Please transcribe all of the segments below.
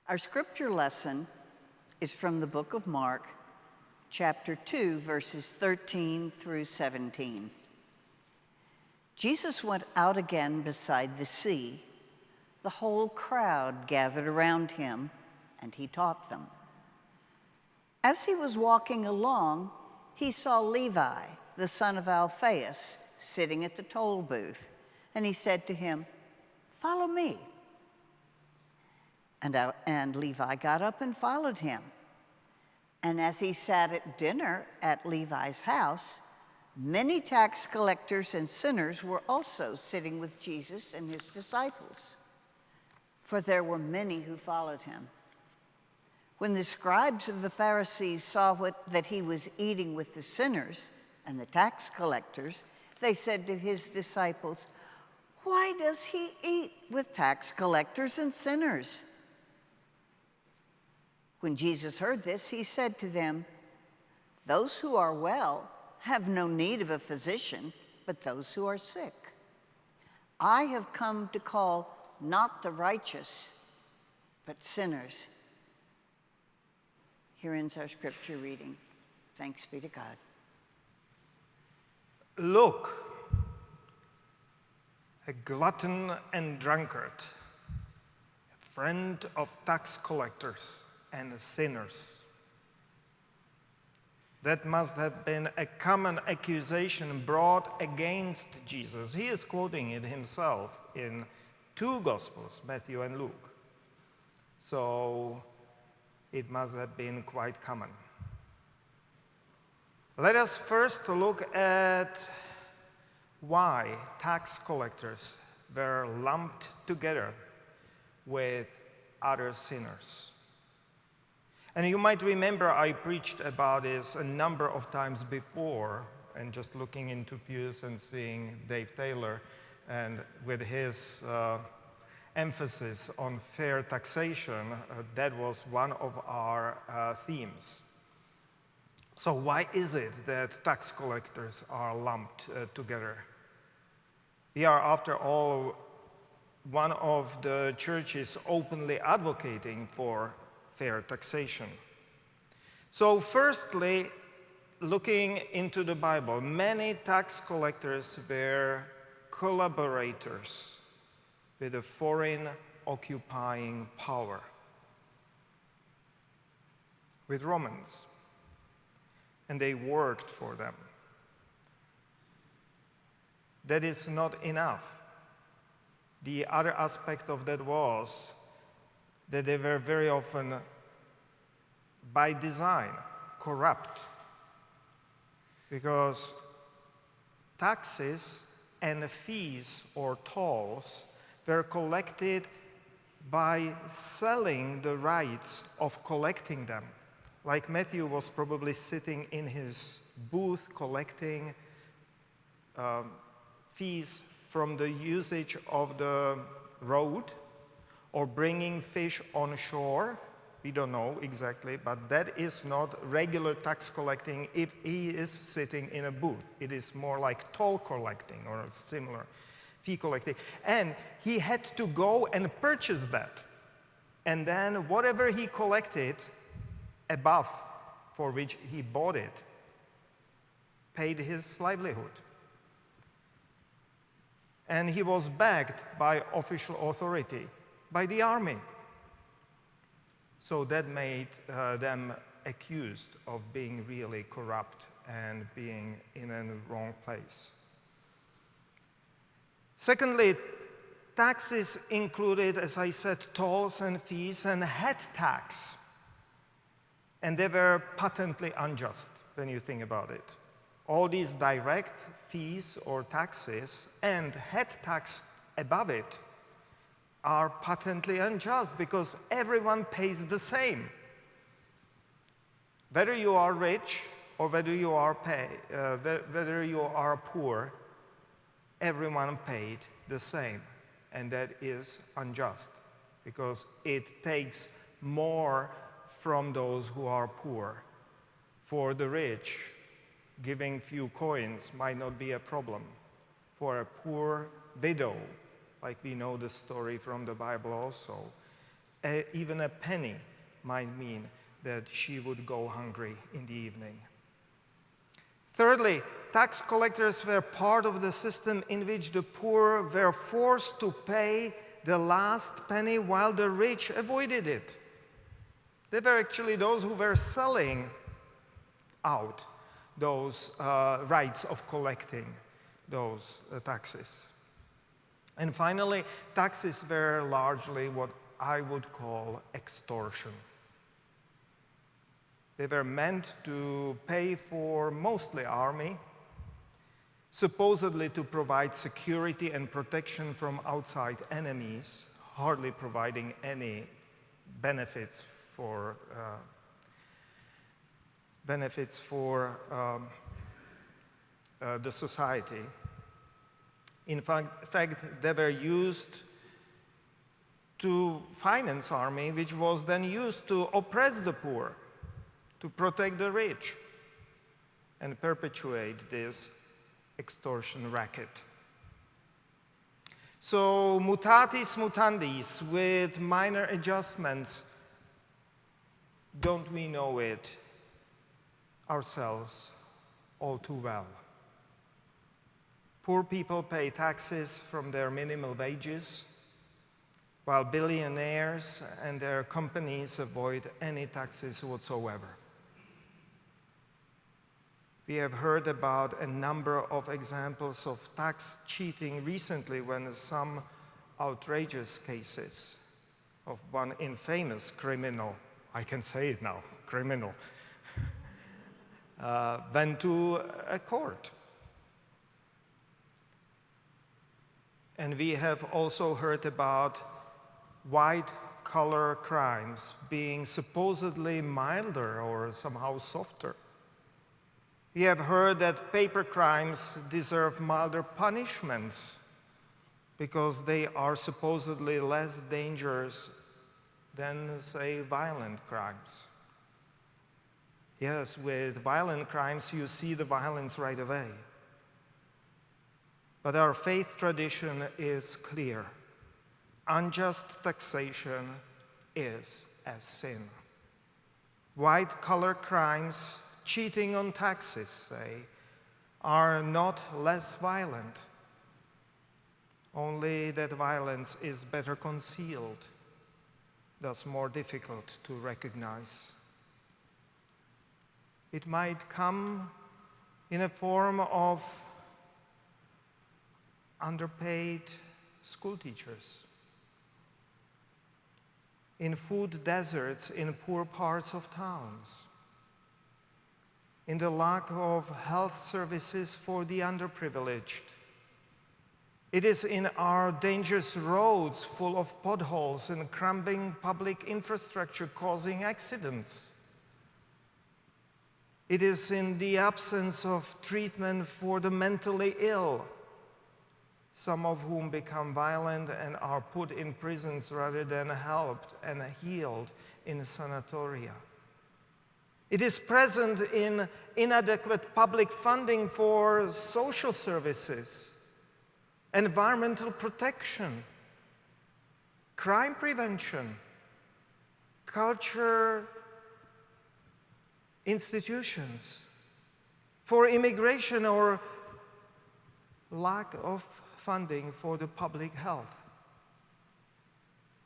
Our scripture lesson is from the book of Mark, chapter 2, verses 13 through 17. Jesus went out again beside the sea. The whole crowd gathered around him, and he taught them. As he was walking along, he saw Levi, the son of Alphaeus, sitting at the toll booth, and he said to him, "Follow me." And Levi got up and followed him. And as he sat at dinner at Levi's house, many tax collectors and sinners were also sitting with Jesus and his disciples, for there were many who followed him. When the scribes of the Pharisees saw that he was eating with the sinners and the tax collectors, they said to his disciples, "Why does he eat with tax collectors and sinners?" When Jesus heard this, he said to them, "Those who are well have no need of a physician, but those who are sick. I have come to call not the righteous, but sinners." Here ends our scripture reading. Thanks be to God. Look, a glutton and drunkard, a friend of tax collectors and sinners. That must have been a common accusation brought against Jesus. He is quoting it himself in two Gospels, Matthew and Luke. So it must have been quite common. Let us first look at why tax collectors were lumped together with other sinners. And you might remember I preached about this a number of times before, and just looking into pews and seeing Dave Taylor and with his emphasis on fair taxation, that was one of our themes. So why is it that tax collectors are lumped together? We are, after all, one of the churches openly advocating for fair taxation. So firstly, looking into the Bible, many tax collectors were collaborators with a foreign occupying power, with Romans, and they worked for them. That is not enough. The other aspect of that was that they were very often, by design, corrupt, because taxes and fees or tolls were collected by selling the rights of collecting them. Like Matthew was probably sitting in his booth collecting fees from the usage of the road, or bringing fish on shore. We don't know exactly, but that is not regular tax collecting if he is sitting in a booth. It is more like toll collecting or similar fee collecting. And he had to go and purchase that. And then whatever he collected above for which he bought it paid his livelihood. And he was backed by official authority, by the army. So that made them accused of being really corrupt and being in a wrong place. Secondly, taxes included, as I said, tolls and fees and head tax. And they were patently unjust when you think about it. All these direct fees or taxes and head tax above it are patently unjust because everyone pays the same. Whether you are rich or whether you are poor, everyone paid the same. And that is unjust because it takes more from those who are poor. For the rich, giving few coins might not be a problem. For a poor widow, like we know the story from the Bible also, even a penny might mean that she would go hungry in the evening. Thirdly, tax collectors were part of the system in which the poor were forced to pay the last penny while the rich avoided it. They were actually those who were selling out those rights of collecting those taxes. And finally, taxes were largely what I would call extortion. They were meant to pay for mostly army, supposedly to provide security and protection from outside enemies, hardly providing any benefits for the society. In fact, they were used to finance army, which was then used to oppress the poor, to protect the rich, and perpetuate this extortion racket. So, mutatis mutandis, with minor adjustments, don't we know it ourselves all too well? Poor people pay taxes from their minimal wages, while billionaires and their companies avoid any taxes whatsoever. We have heard about a number of examples of tax cheating recently when some outrageous cases of one infamous criminal, I can say it now, criminal, went to a court. And we have also heard about white-collar crimes being supposedly milder or somehow softer. We have heard that paper crimes deserve milder punishments because they are supposedly less dangerous than, say, violent crimes. Yes, with violent crimes, you see the violence right away. But our faith tradition is clear. Unjust taxation is a sin. White-collar crimes, cheating on taxes, say, are not less violent. Only that violence is better concealed, thus more difficult to recognize. It might come in a form of underpaid school teachers, in food deserts in poor parts of towns, in the lack of health services for the underprivileged. It is in our dangerous roads full of potholes and crumbling public infrastructure causing accidents. It is in the absence of treatment for the mentally ill, some of whom become violent and are put in prisons rather than helped and healed in sanatoria. It is present in inadequate public funding for social services, environmental protection, crime prevention, culture institutions, for immigration or lack of funding for the public health.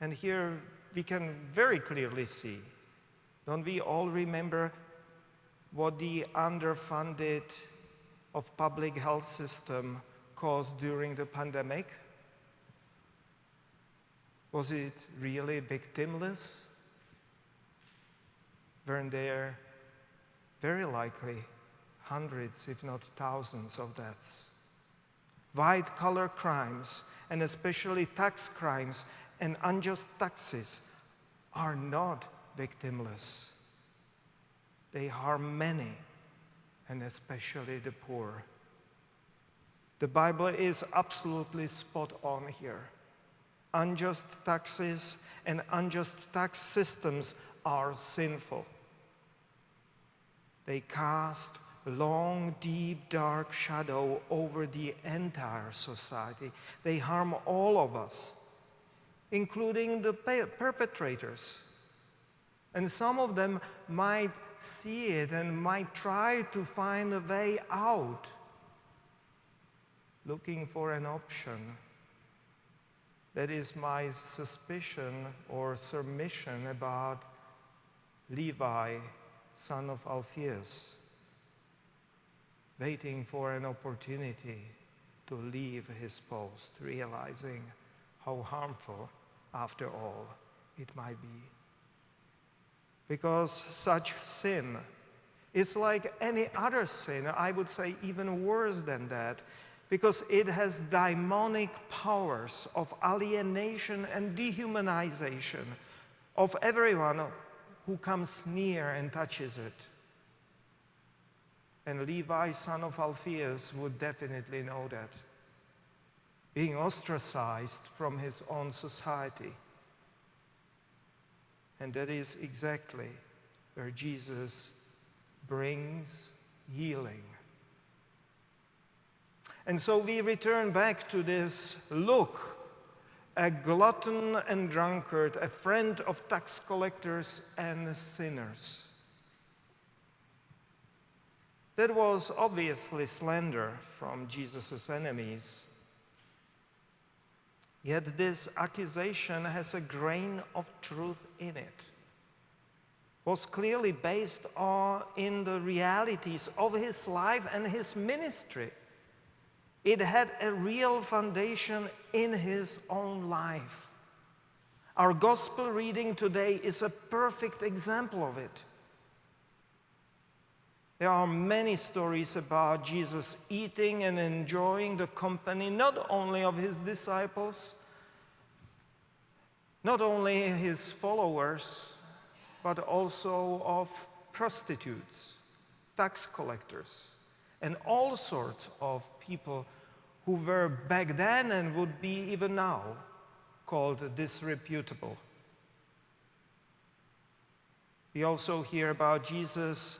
And here we can very clearly see, don't we all remember what the underfunded of public health system caused during the pandemic? Was it really victimless? Weren't there very likely hundreds, if not thousands, of deaths? White-collar crimes, and especially tax crimes and unjust taxes, are not victimless. They harm many, and especially the poor. The Bible is absolutely spot on here. Unjust taxes and unjust tax systems are sinful. They cast a long, deep, dark shadow over the entire society. They harm all of us. including the perpetrators. And some of them might see it and might try to find a way out, looking for an option. That is my suspicion or submission about Levi, son of Alphaeus, waiting for an opportunity to leave his post, realizing how harmful, after all, it might be. Because such sin is like any other sin, I would say even worse than that, because it has demonic powers of alienation and dehumanization of everyone who comes near and touches it. And Levi, son of Alphaeus, would definitely know that, being ostracized from his own society. And that is exactly where Jesus brings healing. And so we return back to this look, a glutton and drunkard, a friend of tax collectors and sinners. That was obviously slander from Jesus' enemies. Yet this accusation has a grain of truth in it. Was clearly based in the realities of his life and his ministry. It had a real foundation in his own life. Our gospel reading today is a perfect example of it. There are many stories about Jesus eating and enjoying the company not only of his disciples, not only his followers, but also of prostitutes, tax collectors, and all sorts of people who were back then and would be even now called disreputable. We also hear about Jesus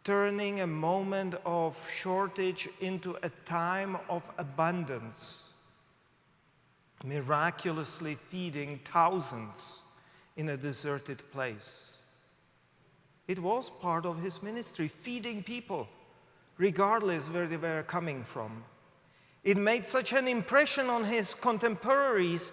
turning a moment of shortage into a time of abundance, miraculously feeding thousands in a deserted place. It was part of his ministry, feeding people, regardless where they were coming from. It made such an impression on his contemporaries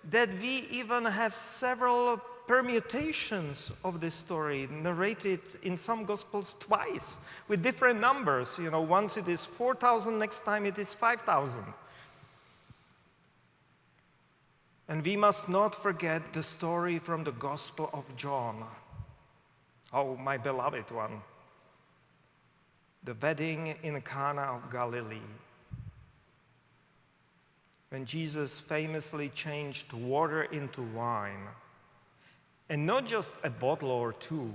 that we even have several permutations of this story narrated in some gospels twice with different numbers. You know, once it is 4,000, next time it is 5,000. And we must not forget the story from the Gospel of John. Oh, my beloved one. The wedding in Cana of Galilee. When Jesus famously changed water into wine. And not just a bottle or two.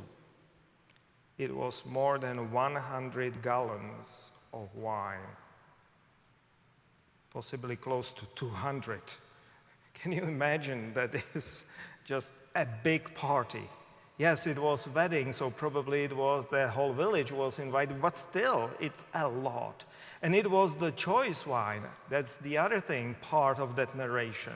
It was more than 100 gallons of wine. Possibly close to 200. Can you imagine that is just a big party? Yes, it was a wedding, so probably it was the whole village was invited, but still, it's a lot. And it was the choice wine. That's the other thing, part of that narration.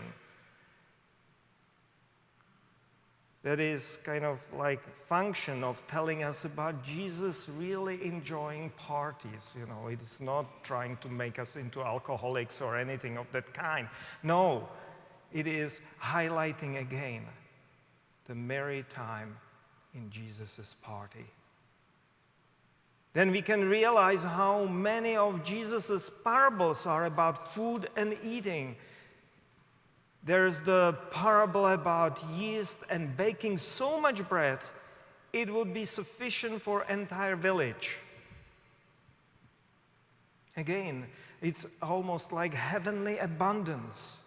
That is kind of like function of telling us about Jesus really enjoying parties. You know, it's not trying to make us into alcoholics or anything of that kind. No, it is highlighting again the merry time in Jesus' party. Then we can realize how many of Jesus' parables are about food and eating. There's the parable about yeast and baking so much bread, it would be sufficient for an entire village. Again, it's almost like heavenly abundance.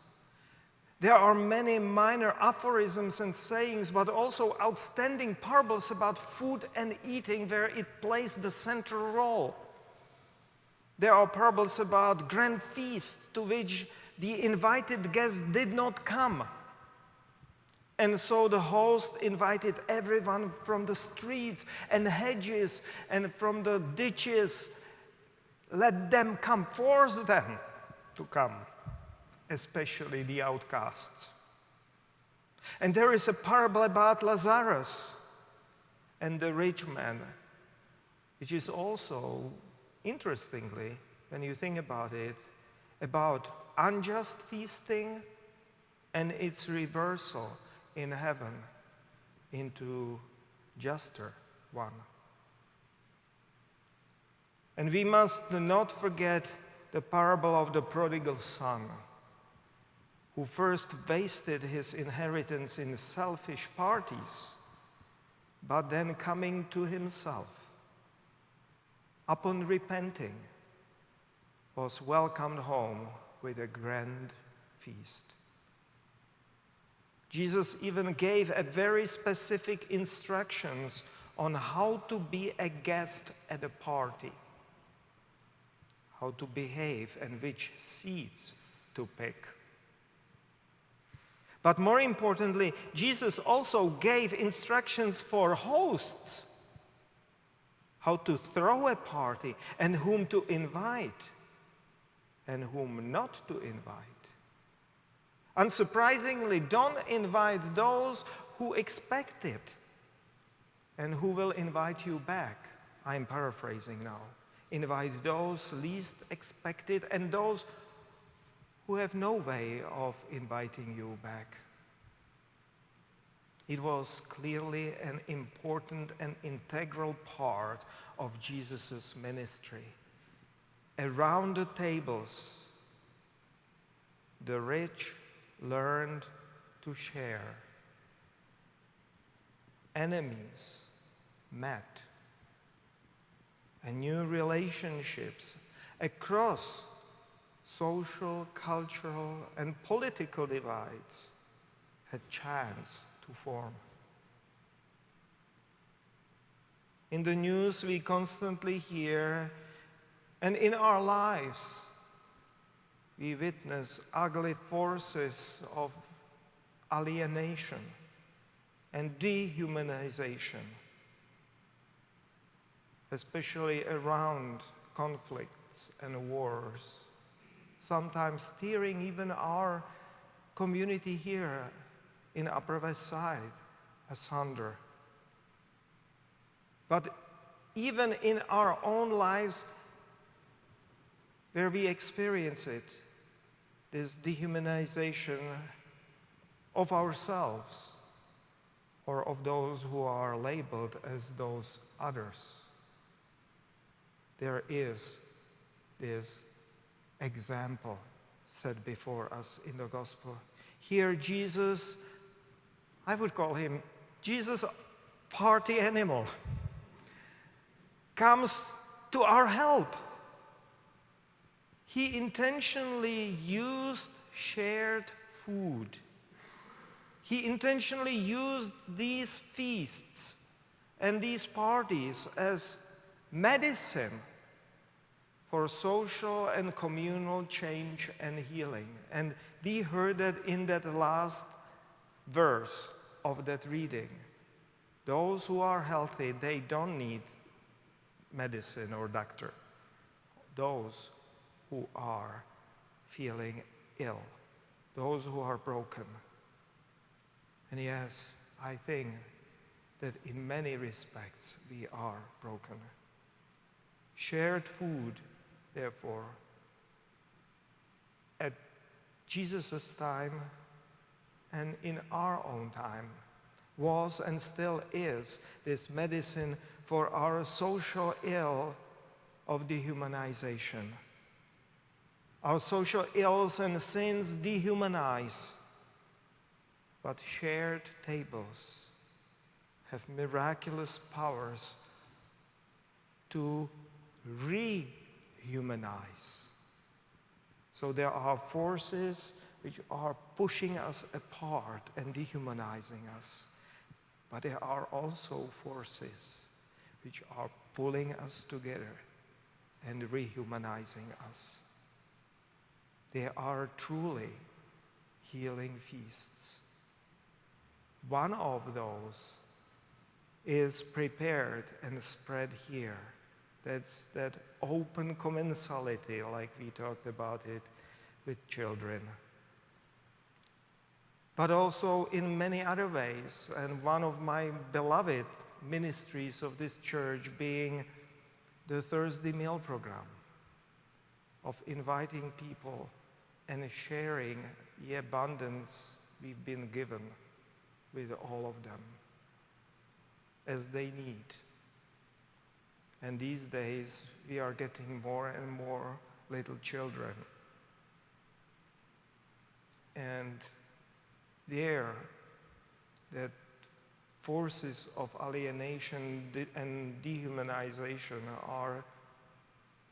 There are many minor aphorisms and sayings, but also outstanding parables about food and eating where it plays the central role. There are parables about grand feasts to which the invited guests did not come. And so the host invited everyone from the streets and hedges and from the ditches. Let them come, force them to come, especially the outcasts. And there is a parable about Lazarus and the rich man, which is also, interestingly, when you think about it, about unjust feasting and its reversal in heaven into juster one. And we must not forget the parable of the prodigal son, who first wasted his inheritance in selfish parties, but then coming to himself, upon repenting, was welcomed home with a grand feast. Jesus even gave a very specific instructions on how to be a guest at a party, how to behave and which seats to pick. But more importantly, Jesus also gave instructions for hosts, how to throw a party and whom to invite and whom not to invite. Unsurprisingly, don't invite those who expect it and who will invite you back. I'm paraphrasing now. Invite those least expected and those who have no way of inviting you back. It was clearly an important and integral part of Jesus' ministry. Around the tables, the rich learned to share. Enemies met. And new relationships across social, cultural, and political divides had chance to form. In the news, we constantly hear, and in our lives, we witness ugly forces of alienation and dehumanization, especially around conflicts and wars, sometimes steering even our community here in Upper West Side asunder. But even in our own lives, where we experience it, this dehumanization of ourselves or of those who are labeled as those others, there is this example set before us in the gospel. Here Jesus, I would call him Jesus party animal, comes to our help. He intentionally used shared food. He intentionally used these feasts and these parties as medicine for social and communal change and healing. And we heard that in that last verse of that reading. Those who are healthy, they don't need medicine or doctor. Those who are feeling ill, those who are broken. And yes, I think that in many respects we are broken. Shared food, therefore, at Jesus' time and in our own time, was and still is this medicine for our social ill of dehumanization. Our social ills and sins dehumanize, but shared tables have miraculous powers to rehumanize. So there are forces which are pushing us apart and dehumanizing us, but there are also forces which are pulling us together and rehumanizing us. They are truly healing feasts. One of those is prepared and spread here. That's that open commensality, like we talked about it with children. but also in many other ways. And one of my beloved ministries of this church being the Thursday meal program, of inviting people and sharing the abundance we've been given with all of them as they need. And these days, we are getting more and more little children. And there, that forces of alienation and dehumanization are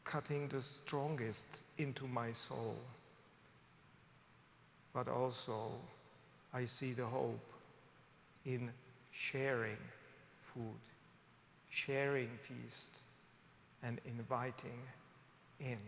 cutting the strongest into my soul. But also, I see the hope in sharing food, sharing feast, and inviting in.